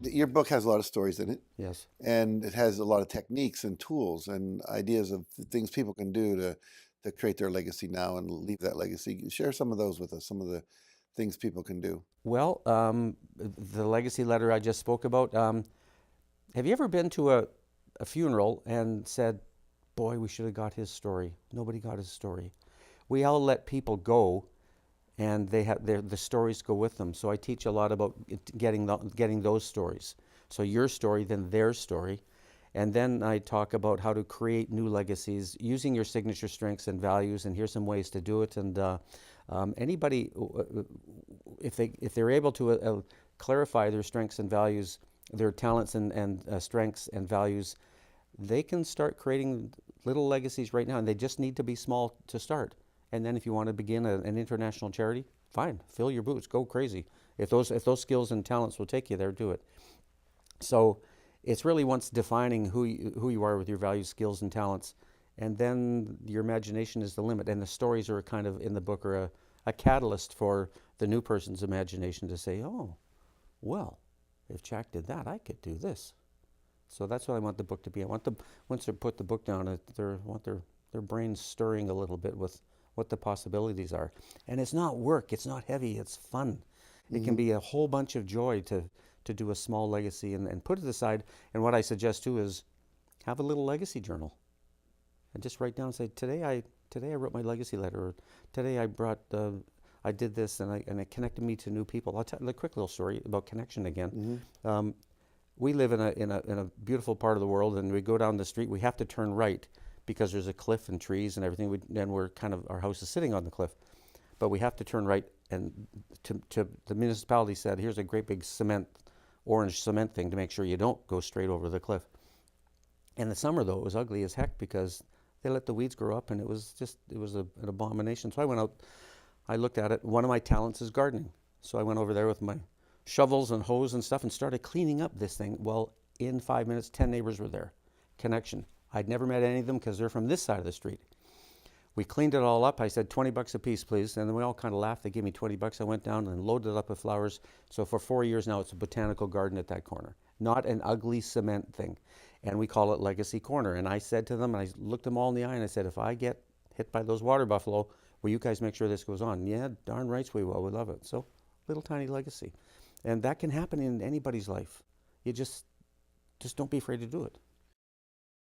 Your book has a lot of stories in it, Yes. and it has a lot of techniques and tools and ideas of things people can do to create their legacy now and leave that legacy. Share some of those with us, some of the things people can do. Well, the legacy letter I just spoke about. Have you ever been to a funeral and said, "Boy, we should have got his story. Nobody got his story." We all let people go, and they have the stories go with them. So I teach a lot about getting those stories. So your story, then their story, and then I talk about how to create new legacies using your signature strengths and values. And here's some ways to do it. And anybody, if they're able to clarify their strengths and values, their talents and strengths and values, they can start creating little legacies right now, and they just need to be small to start. And then if you want to begin an international charity, fine, fill your boots, go crazy. If those skills and talents will take you there, do it. So it's really once defining who you are with your values, skills, and talents, and then your imagination is the limit. And the stories are kind of in the book are a catalyst for the new person's imagination to say, oh, well, if Jack did that, I could do this. So that's what I want the book to be. I want them once they put the book down, I want their brains stirring a little bit with what the possibilities are. And it's not work. It's not heavy. It's fun. It can Hmm. be a whole bunch of joy to do a small legacy and put it aside. And what I suggest too is have a little legacy journal and just write down and say today I wrote my legacy letter, or today I did this and it connected me to new people. I'll tell you a quick little story about connection again. Hmm. Um, we live in a beautiful part of the world, and we go down the street. We have to turn right because there's a cliff and trees and everything. And we're kind of our house is sitting on the cliff, but we have to turn right. And to the municipality said, here's a great big orange cement thing to make sure you don't go straight over the cliff. In the summer though, it was ugly as heck because they let the weeds grow up, and it was an abomination. So I went out, I looked at it. One of my talents is gardening, so I went over there with my shovels and hose and stuff and started cleaning up this thing. Well, in 5 minutes, 10 neighbors were there. Connection. I'd never met any of them because they're from this side of the street. We cleaned it all up. I said, 20 bucks a piece, please. And then we all kind of laughed. They gave me 20 bucks. I went down and loaded it up with flowers. So for 4 years now, it's a botanical garden at that corner, not an ugly cement thing. And we call it Legacy Corner. And I said to them, and I looked them all in the eye, and I said, if I get hit by those water buffalo, will you guys make sure this goes on? Yeah, darn rights we will. We love it. So little tiny legacy. And that can happen in anybody's life. You just don't be afraid to do it.